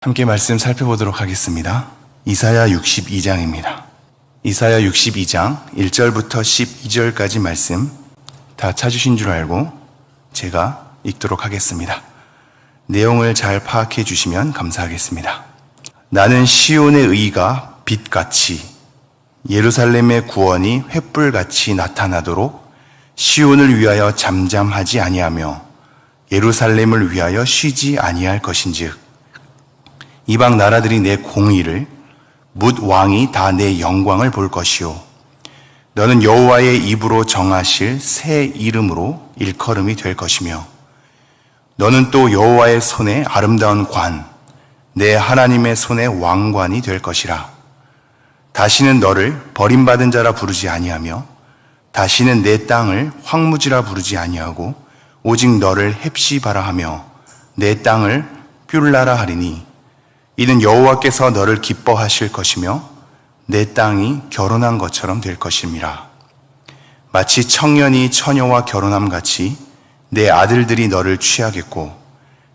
함께 말씀 살펴보도록 하겠습니다. 이사야 62장입니다. 이사야 62장 1절부터 12절까지 말씀 다 찾으신 줄 알고 제가 읽도록 하겠습니다. 내용을 잘 파악해 주시면 감사하겠습니다. 나는 시온의 의가 빛같이 예루살렘의 구원이 횃불같이 나타나도록 시온을 위하여 잠잠하지 아니하며 예루살렘을 위하여 쉬지 아니할 것인즉 이방 나라들이 내 공의를 뭇 왕이 다 내 영광을 볼 것이요 너는 여호와의 입으로 정하실 새 이름으로 일컬음이 될 것이며 너는 또 여호와의 손에 아름다운 관 내 하나님의 손에 왕관이 될 것이라. 다시는 너를 버림받은 자라 부르지 아니하며 다시는 내 땅을 황무지라 부르지 아니하고 오직 너를 헵시바라 하며 내 땅을 뷸라라 하리니 이는 여호와께서 너를 기뻐하실 것이며 내 땅이 결혼한 것처럼 될 것임이라. 마치 청년이 처녀와 결혼함 같이 내 아들들이 너를 취하겠고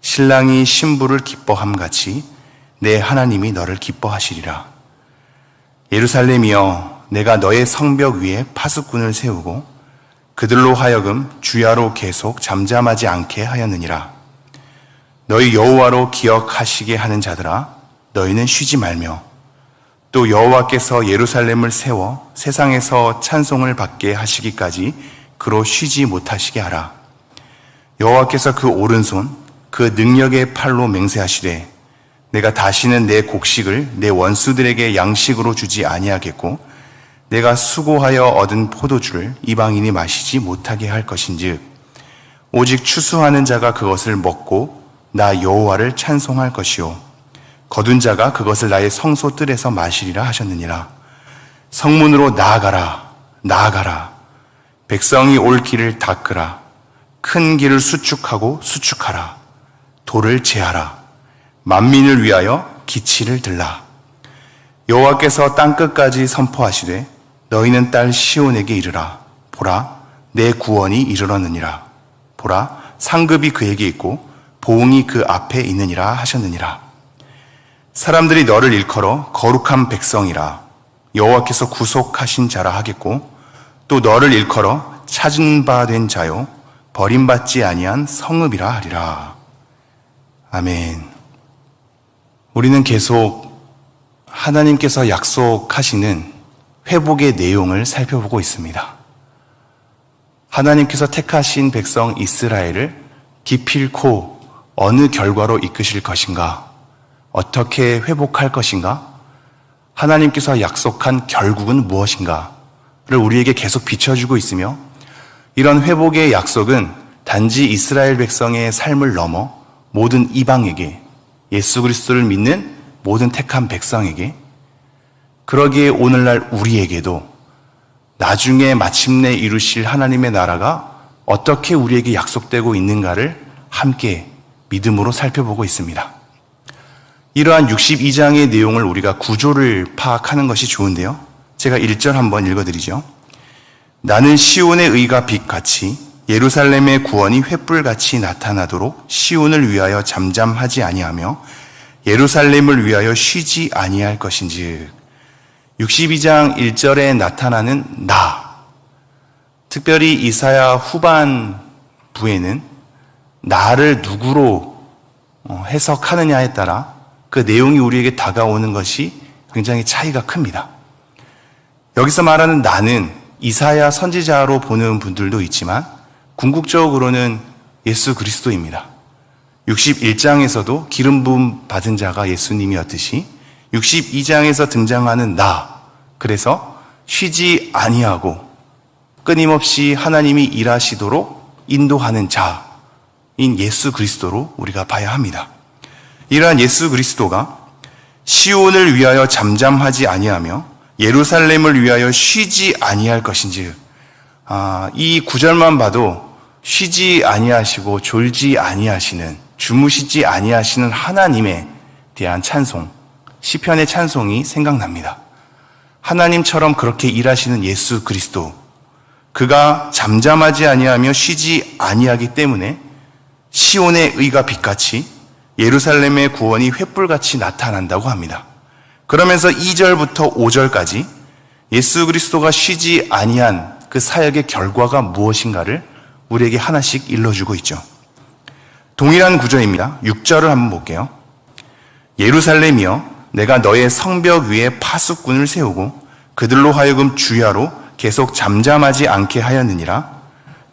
신랑이 신부를 기뻐함 같이 내 하나님이 너를 기뻐하시리라. 예루살렘이여 내가 너의 성벽 위에 파수꾼을 세우고 그들로 하여금 주야로 계속 잠잠하지 않게 하였느니라. 너희 여호와로 기억하시게 하는 자들아 너희는 쉬지 말며 또 여호와께서 예루살렘을 세워 세상에서 찬송을 받게 하시기까지 그로 쉬지 못하시게 하라. 여호와께서 그 오른손 그 능력의 팔로 맹세하시되 내가 다시는 내 곡식을 내 원수들에게 양식으로 주지 아니하겠고 내가 수고하여 얻은 포도주를 이방인이 마시지 못하게 할 것인즉 오직 추수하는 자가 그것을 먹고 나 여호와를 찬송할 것이요 거둔 자가 그것을 나의 성소 뜰에서 마시리라 하셨느니라. 성문으로 나아가라 나아가라. 백성이 올 길을 닦으라. 큰 길을 수축하고 수축하라. 돌을 제하라. 만민을 위하여 기치를 들라. 여호와께서 땅끝까지 선포하시되 너희는 딸 시온에게 이르라. 보라 내 구원이 이르렀느니라. 보라 상급이 그에게 있고 보응이 그 앞에 있느니라 하셨느니라. 사람들이 너를 일컬어 거룩한 백성이라 여호와께서 구속하신 자라 하겠고 또 너를 일컬어 찾은 바 된 자요 버림받지 아니한 성읍이라 하리라. 아멘. 우리는 계속 하나님께서 약속하시는 회복의 내용을 살펴보고 있습니다. 하나님께서 택하신 백성 이스라엘을 기필코 어느 결과로 이끄실 것인가? 어떻게 회복할 것인가? 하나님께서 약속한 결국은 무엇인가를 우리에게 계속 비춰주고 있으며 이런 회복의 약속은 단지 이스라엘 백성의 삶을 넘어 모든 이방에게 예수 그리스도를 믿는 모든 택한 백성에게 그러기에 오늘날 우리에게도 나중에 마침내 이루실 하나님의 나라가 어떻게 우리에게 약속되고 있는가를 함께 믿음으로 살펴보고 있습니다. 이러한 62장의 내용을 우리가 구조를 파악하는 것이 좋은데요. 제가 1절 한번 읽어드리죠. 나는 시온의 의가 빛같이 예루살렘의 구원이 횃불같이 나타나도록 시온을 위하여 잠잠하지 아니하며 예루살렘을 위하여 쉬지 아니할 것인즉 62장 1절에 나타나는 나, 특별히 이사야 후반부에는 나를 누구로 해석하느냐에 따라 그 내용이 우리에게 다가오는 것이 굉장히 차이가 큽니다. 여기서 말하는 나는 이사야 선지자로 보는 분들도 있지만 궁극적으로는 예수 그리스도입니다. 61장에서도 기름 부음 받은 자가 예수님이었듯이 62장에서 등장하는 나, 그래서 쉬지 아니하고 끊임없이 하나님이 일하시도록 인도하는 자인 예수 그리스도로 우리가 봐야 합니다. 이러한 예수 그리스도가 시온을 위하여 잠잠하지 아니하며 예루살렘을 위하여 쉬지 아니할 것인즉 이 구절만 봐도 쉬지 아니하시고 졸지 아니하시는 주무시지 아니하시는 하나님에 대한 찬송, 시편의 찬송이 생각납니다. 하나님처럼 그렇게 일하시는 예수 그리스도, 그가 잠잠하지 아니하며 쉬지 아니하기 때문에 시온의 의가 빛같이 예루살렘의 구원이 횃불같이 나타난다고 합니다. 그러면서 2절부터 5절까지 예수 그리스도가 쉬지 아니한 그 사역의 결과가 무엇인가를 우리에게 하나씩 일러주고 있죠. 동일한 구절입니다. 6절을 한번 볼게요. 예루살렘이여 내가 너의 성벽 위에 파수꾼을 세우고 그들로 하여금 주야로 계속 잠잠하지 않게 하였느니라.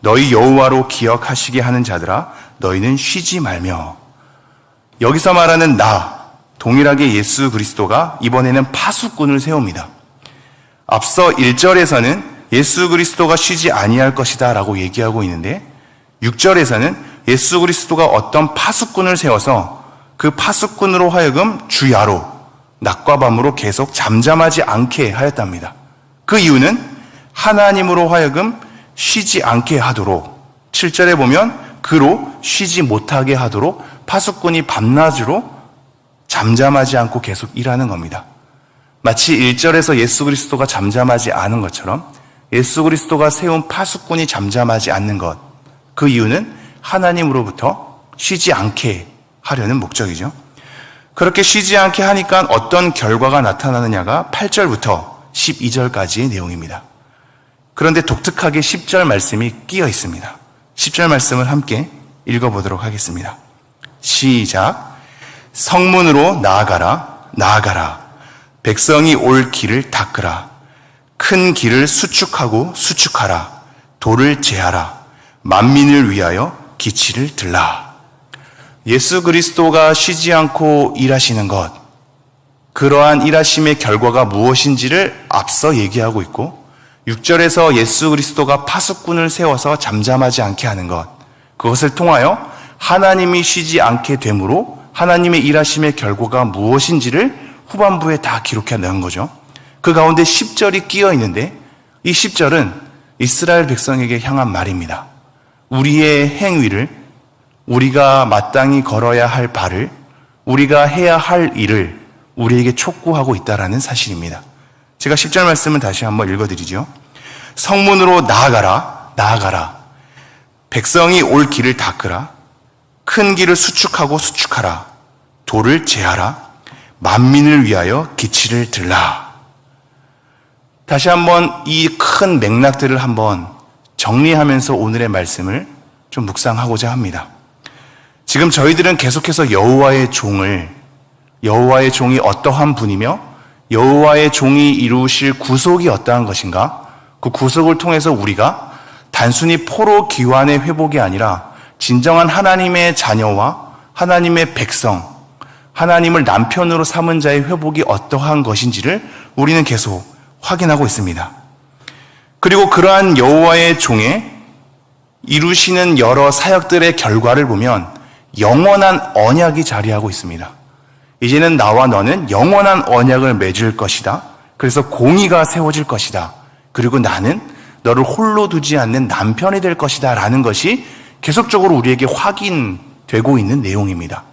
너희 여호와로 기억하시게 하는 자들아 너희는 쉬지 말며. 여기서 말하는 나, 동일하게 예수 그리스도가 이번에는 파수꾼을 세웁니다. 앞서 1절에서는 예수 그리스도가 쉬지 아니할 것이다 라고 얘기하고 있는데 6절에서는 예수 그리스도가 어떤 파수꾼을 세워서 그 파수꾼으로 하여금 주야로 낮과 밤으로 계속 잠잠하지 않게 하였답니다. 그 이유는 하나님으로 하여금 쉬지 않게 하도록, 7절에 보면 그로 쉬지 못하게 하도록 파수꾼이 밤낮으로 잠잠하지 않고 계속 일하는 겁니다. 마치 1절에서 예수 그리스도가 잠잠하지 않은 것처럼 예수 그리스도가 세운 파수꾼이 잠잠하지 않는 것, 그 이유는 하나님으로부터 쉬지 않게 하려는 목적이죠. 그렇게 쉬지 않게 하니까 어떤 결과가 나타나느냐가 8절부터 12절까지의 내용입니다. 그런데 독특하게 10절 말씀이 끼어 있습니다. 10절 말씀을 함께 읽어보도록 하겠습니다. 시작. 성문으로 나아가라, 나아가라. 백성이 올 길을 닦으라. 큰 길을 수축하고 수축하라. 돌을 제하라. 만민을 위하여 기치를 들라. 예수 그리스도가 쉬지 않고 일하시는 것, 그러한 일하심의 결과가 무엇인지를 앞서 얘기하고 있고 6절에서 예수 그리스도가 파수꾼을 세워서 잠잠하지 않게 하는 것, 그것을 통하여 하나님이 쉬지 않게 되므로 하나님의 일하심의 결과가 무엇인지를 후반부에 다 기록해 놓은 거죠. 그 가운데 10절이 끼어 있는데 이 10절은 이스라엘 백성에게 향한 말입니다. 우리의 행위를, 우리가 마땅히 걸어야 할 발을, 우리가 해야 할 일을 우리에게 촉구하고 있다는 사실입니다. 제가 10절 말씀을 다시 한번 읽어드리죠. 성문으로 나아가라, 나아가라. 백성이 올 길을 닦으라. 큰 길을 수축하고 수축하라. 돌을 제하라. 만민을 위하여 기치를 들라. 다시 한번 이 큰 맥락들을 한번 정리하면서 오늘의 말씀을 좀 묵상하고자 합니다. 지금 저희들은 계속해서 여호와의 종이 어떠한 분이며 여호와의 종이 이루실 구속이 어떠한 것인가, 그 구속을 통해서 우리가 단순히 포로 기환의 회복이 아니라 진정한 하나님의 자녀와 하나님의 백성, 하나님을 남편으로 삼은 자의 회복이 어떠한 것인지를 우리는 계속 확인하고 있습니다. 그리고 그러한 여호와의 종의 이루시는 여러 사역들의 결과를 보면 영원한 언약이 자리하고 있습니다. 이제는 나와 너는 영원한 언약을 맺을 것이다. 그래서 공의가 세워질 것이다. 그리고 나는 너를 홀로 두지 않는 남편이 될 것이다 라는 것이 계속적으로 우리에게 확인되고 있는 내용입니다.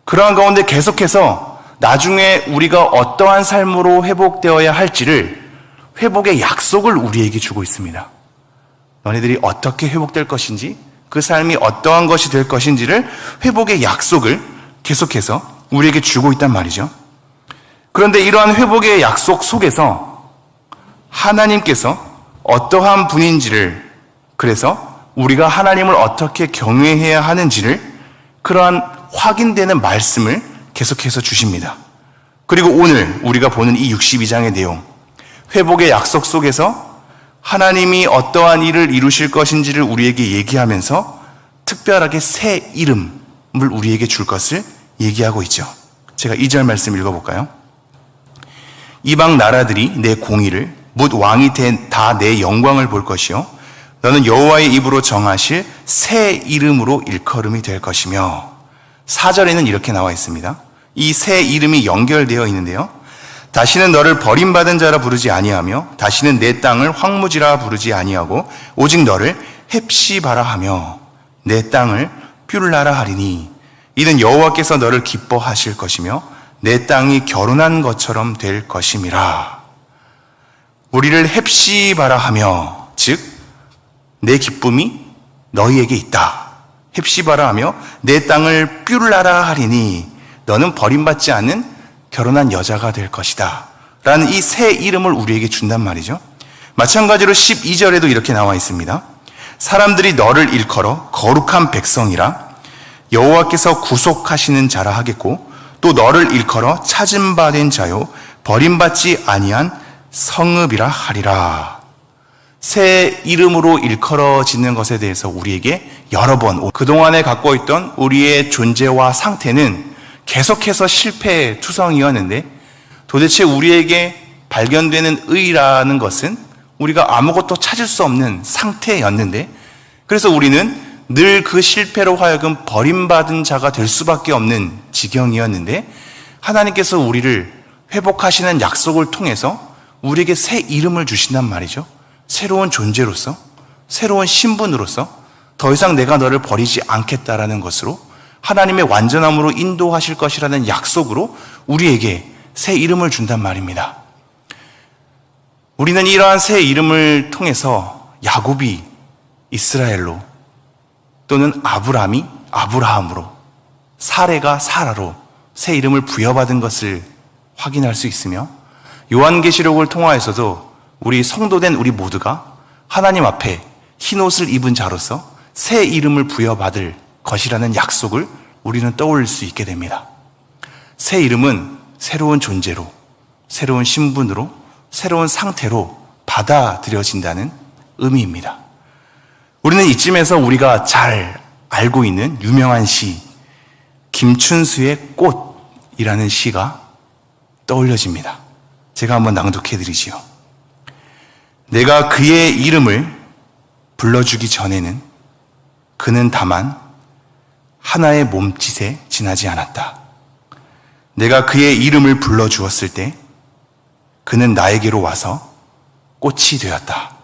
그러한 가운데 계속해서 나중에 우리가 어떠한 삶으로 회복되어야 할지를 회복의 약속을 우리에게 주고 있습니다. 너희들이 어떻게 회복될 것인지, 그 삶이 어떠한 것이 될 것인지를 회복의 약속을 계속해서 우리에게 주고 있단 말이죠. 그런데 이러한 회복의 약속 속에서 하나님께서 어떠한 분인지를, 그래서 우리가 하나님을 어떻게 경외해야 하는지를 그러한 확인되는 말씀을 계속해서 주십니다. 그리고 오늘 우리가 보는 이 62장의 내용, 회복의 약속 속에서 하나님이 어떠한 일을 이루실 것인지를 우리에게 얘기하면서 특별하게 새 이름을 우리에게 줄 것을 얘기하고 있죠. 제가 2절 말씀 읽어볼까요? 이방 나라들이 내 공의를, 묻 왕이 다 내 영광을 볼 것이요 너는 여호와의 입으로 정하실 새 이름으로 일컬음이 될 것이며. 4절에는 이렇게 나와 있습니다. 이 새 이름이 연결되어 있는데요. 다시는 너를 버림받은 자라 부르지 아니하며 다시는 내 땅을 황무지라 부르지 아니하고 오직 너를 헵시바라 하며 내 땅을 뷸라라 하리니 이는 여호와께서 너를 기뻐하실 것이며 내 땅이 결혼한 것처럼 될 것임이라. 우리를 헵시바라 하며, 즉 내 기쁨이 너희에게 있다. 헵시바라 하며 내 땅을 뷸라라 하리니 너는 버림받지 않는 결혼한 여자가 될 것이다 라는 이 새 이름을 우리에게 준단 말이죠. 마찬가지로 12절에도 이렇게 나와 있습니다. 사람들이 너를 일컬어 거룩한 백성이라 여호와께서 구속하시는 자라 하겠고 또 너를 일컬어 찾은 바 된 자요 버림받지 아니한 성읍이라 하리라. 새 이름으로 일컬어지는 것에 대해서 우리에게 여러 번 그동안에 갖고 있던 우리의 존재와 상태는 계속해서 실패투성이었는데 도대체 우리에게 발견되는 의라는 것은 우리가 아무것도 찾을 수 없는 상태였는데 그래서 우리는 늘 그 실패로 하여금 버림받은 자가 될 수밖에 없는 지경이었는데 하나님께서 우리를 회복하시는 약속을 통해서 우리에게 새 이름을 주신단 말이죠. 새로운 존재로서, 새로운 신분으로서 더 이상 내가 너를 버리지 않겠다라는 것으로 하나님의 완전함으로 인도하실 것이라는 약속으로 우리에게 새 이름을 준단 말입니다. 우리는 이러한 새 이름을 통해서 야곱이 이스라엘로 또는 아브람이 아브라함으로 사레가 사라로 새 이름을 부여받은 것을 확인할 수 있으며 요한계시록을 통하여서도 우리 성도된 우리 모두가 하나님 앞에 흰옷을 입은 자로서 새 이름을 부여받을 것이라는 약속을 우리는 떠올릴 수 있게 됩니다. 새 이름은 새로운 존재로, 새로운 신분으로, 새로운 상태로 받아들여진다는 의미입니다. 우리는 이쯤에서 우리가 잘 알고 있는 유명한 시 김춘수의 꽃이라는 시가 떠올려집니다. 제가 한번 낭독해 드리지요. 내가 그의 이름을 불러주기 전에는 그는 다만 하나의 몸짓에 지나지 않았다. 내가 그의 이름을 불러주었을 때 그는 나에게로 와서 꽃이 되었다.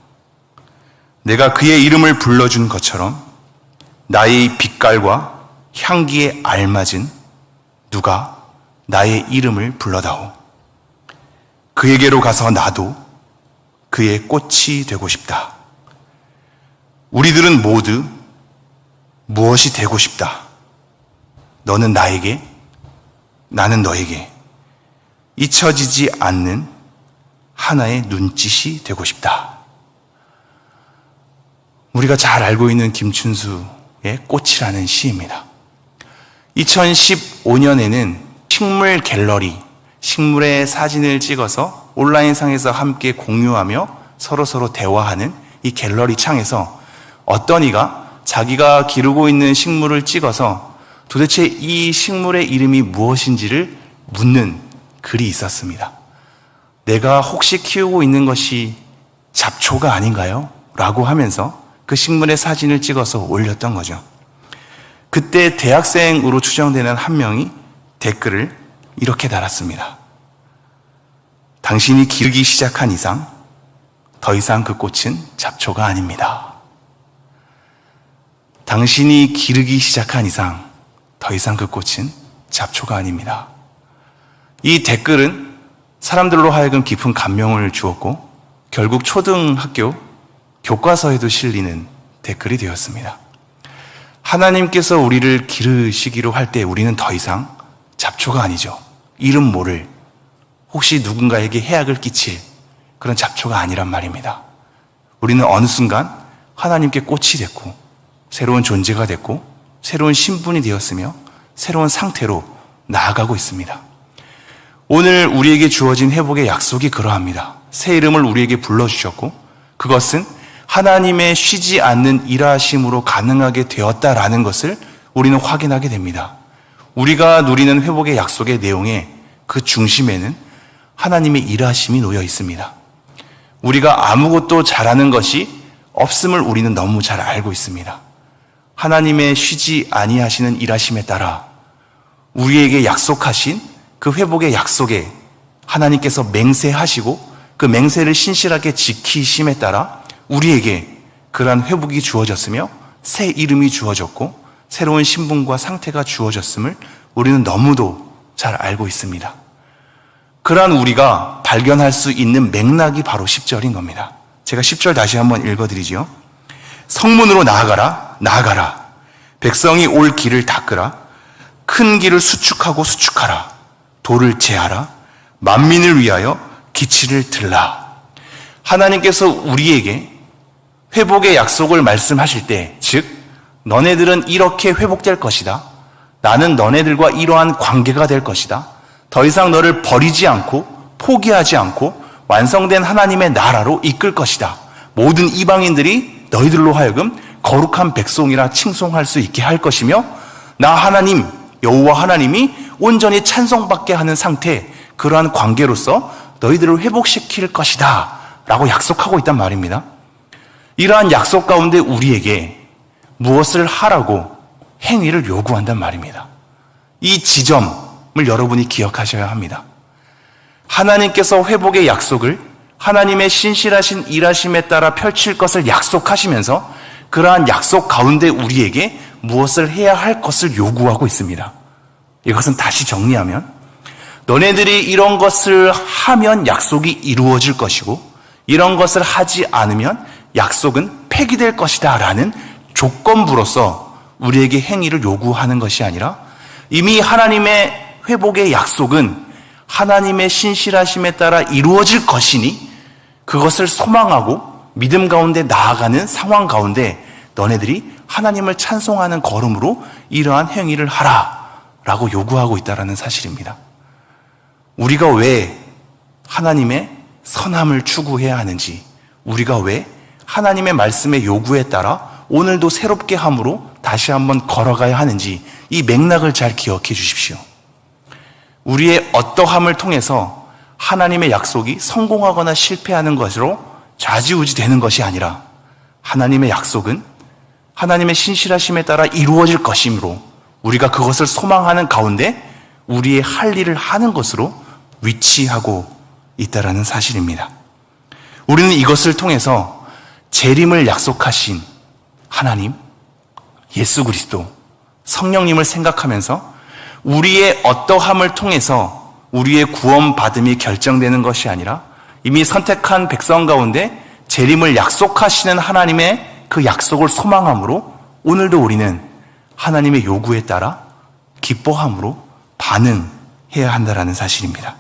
내가 그의 이름을 불러준 것처럼 나의 빛깔과 향기에 알맞은 누가 나의 이름을 불러다오. 그에게로 가서 나도 그의 꽃이 되고 싶다. 우리들은 모두 무엇이 되고 싶다. 너는 나에게, 나는 너에게 잊혀지지 않는 하나의 눈짓이 되고 싶다. 우리가 잘 알고 있는 김춘수의 꽃이라는 시입니다. 2015년에는 식물 갤러리, 식물의 사진을 찍어서 온라인상에서 함께 공유하며 서로 대화하는 이 갤러리 창에서 어떤 이가 자기가 기르고 있는 식물을 찍어서 도대체 이 식물의 이름이 무엇인지를 묻는 글이 있었습니다. 내가 혹시 키우고 있는 것이 잡초가 아닌가요? 라고 하면서 그 식물의 사진을 찍어서 올렸던 거죠. 그때 대학생으로 추정되는 한 명이 댓글을 이렇게 달았습니다. 당신이 기르기 시작한 이상 더 이상 그 꽃은 잡초가 아닙니다. 당신이 기르기 시작한 이상 더 이상 그 꽃은 잡초가 아닙니다. 이 댓글은 사람들로 하여금 깊은 감명을 주었고 결국 초등학교 교과서에도 실리는 댓글이 되었습니다. 하나님께서 우리를 기르시기로 할 때 우리는 더 이상 잡초가 아니죠. 이름 모를, 혹시 누군가에게 해악을 끼칠 그런 잡초가 아니란 말입니다. 우리는 어느 순간 하나님께 꽃이 됐고 새로운 존재가 됐고 새로운 신분이 되었으며 새로운 상태로 나아가고 있습니다. 오늘 우리에게 주어진 회복의 약속이 그러합니다. 새 이름을 우리에게 불러주셨고 그것은 하나님의 쉬지 않는 일하심으로 가능하게 되었다라는 것을 우리는 확인하게 됩니다. 우리가 누리는 회복의 약속의 내용에 그 중심에는 하나님의 일하심이 놓여 있습니다. 우리가 아무것도 잘하는 것이 없음을 우리는 너무 잘 알고 있습니다. 하나님의 쉬지 아니하시는 일하심에 따라 우리에게 약속하신 그 회복의 약속에 하나님께서 맹세하시고 그 맹세를 신실하게 지키심에 따라 우리에게 그러한 회복이 주어졌으며 새 이름이 주어졌고 새로운 신분과 상태가 주어졌음을 우리는 너무도 잘 알고 있습니다. 그러한 우리가 발견할 수 있는 맥락이 바로 10절인 겁니다. 제가 10절 다시 한번 읽어드리죠. 성문으로 나아가라, 나아가라. 백성이 올 길을 닦으라. 큰 길을 수축하고 수축하라. 돌을 제하라. 만민을 위하여 기치를 들라. 하나님께서 우리에게 회복의 약속을 말씀하실 때, 즉 너네들은 이렇게 회복될 것이다. 나는 너네들과 이러한 관계가 될 것이다. 더 이상 너를 버리지 않고 포기하지 않고 완성된 하나님의 나라로 이끌 것이다. 모든 이방인들이 너희들로 하여금 거룩한 백성이라 칭송할 수 있게 할 것이며, 나 하나님 여호와 하나님이 온전히 찬송받게 하는 상태, 그러한 관계로서 너희들을 회복시킬 것이다 라고 약속하고 있단 말입니다. 이러한 약속 가운데 우리에게 무엇을 하라고 행위를 요구한단 말입니다. 이 지점을 여러분이 기억하셔야 합니다. 하나님께서 회복의 약속을 하나님의 신실하신 일하심에 따라 펼칠 것을 약속하시면서 그러한 약속 가운데 우리에게 무엇을 해야 할 것을 요구하고 있습니다. 이것은 다시 정리하면, 너네들이 이런 것을 하면 약속이 이루어질 것이고 이런 것을 하지 않으면 약속은 폐기될 것이다 라는 조건부로서 우리에게 행위를 요구하는 것이 아니라, 이미 하나님의 회복의 약속은 하나님의 신실하심에 따라 이루어질 것이니 그것을 소망하고 믿음 가운데 나아가는 상황 가운데 너네들이 하나님을 찬송하는 걸음으로 이러한 행위를 하라 라고 요구하고 있다는 사실입니다. 우리가 왜 하나님의 선함을 추구해야 하는지, 우리가 왜 하나님의 말씀의 요구에 따라 오늘도 새롭게 함으로 다시 한번 걸어가야 하는지, 이 맥락을 잘 기억해 주십시오. 우리의 어떠함을 통해서 하나님의 약속이 성공하거나 실패하는 것으로 좌지우지 되는 것이 아니라, 하나님의 약속은 하나님의 신실하심에 따라 이루어질 것이므로 우리가 그것을 소망하는 가운데 우리의 할 일을 하는 것으로 위치하고 있다는 사실입니다. 우리는 이것을 통해서 재림을 약속하신 하나님, 예수 그리스도, 성령님을 생각하면서 우리의 어떠함을 통해서 우리의 구원받음이 결정되는 것이 아니라 이미 선택한 백성 가운데 재림을 약속하시는 하나님의 그 약속을 소망함으로 오늘도 우리는 하나님의 요구에 따라 기뻐함으로 반응해야 한다는 사실입니다.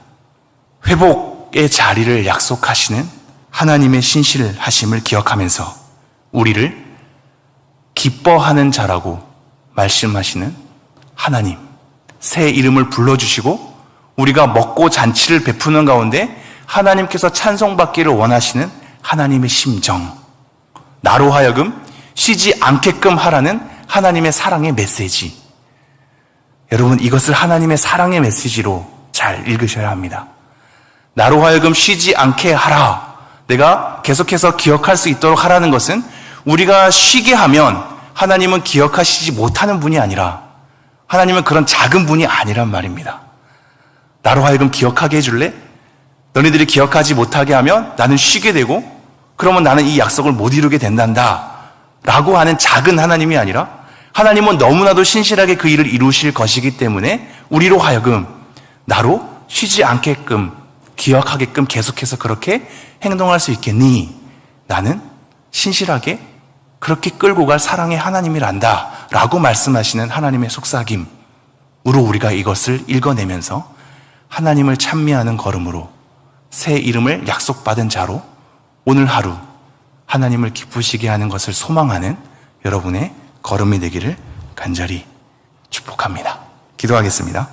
회복의 자리를 약속하시는 하나님의 신실하심을 기억하면서 우리를 기뻐하는 자라고 말씀하시는 하나님, 새 이름을 불러주시고 우리가 먹고 잔치를 베푸는 가운데 하나님께서 찬송받기를 원하시는 하나님의 심정, 나로 하여금 쉬지 않게끔 하라는 하나님의 사랑의 메시지. 여러분, 이것을 하나님의 사랑의 메시지로 잘 읽으셔야 합니다. 나로 하여금 쉬지 않게 하라. 내가 계속해서 기억할 수 있도록 하라는 것은, 우리가 쉬게 하면 하나님은 기억하시지 못하는 분이 아니라, 하나님은 그런 작은 분이 아니란 말입니다. 나로 하여금 기억하게 해줄래? 너희들이 기억하지 못하게 하면 나는 쉬게 되고 그러면 나는 이 약속을 못 이루게 된단다 라고 하는 작은 하나님이 아니라, 하나님은 너무나도 신실하게 그 일을 이루실 것이기 때문에 우리로 하여금 나로 쉬지 않게끔, 기억하게끔 계속해서 그렇게 행동할 수 있겠니? 나는 신실하게 그렇게 끌고 갈 사랑의 하나님이란다 라고 말씀하시는 하나님의 속삭임으로 우리가 이것을 읽어내면서 하나님을 찬미하는 걸음으로 새 이름을 약속받은 자로 오늘 하루 하나님을 기쁘시게 하는 것을 소망하는 여러분의 걸음이 되기를 간절히 축복합니다. 기도하겠습니다.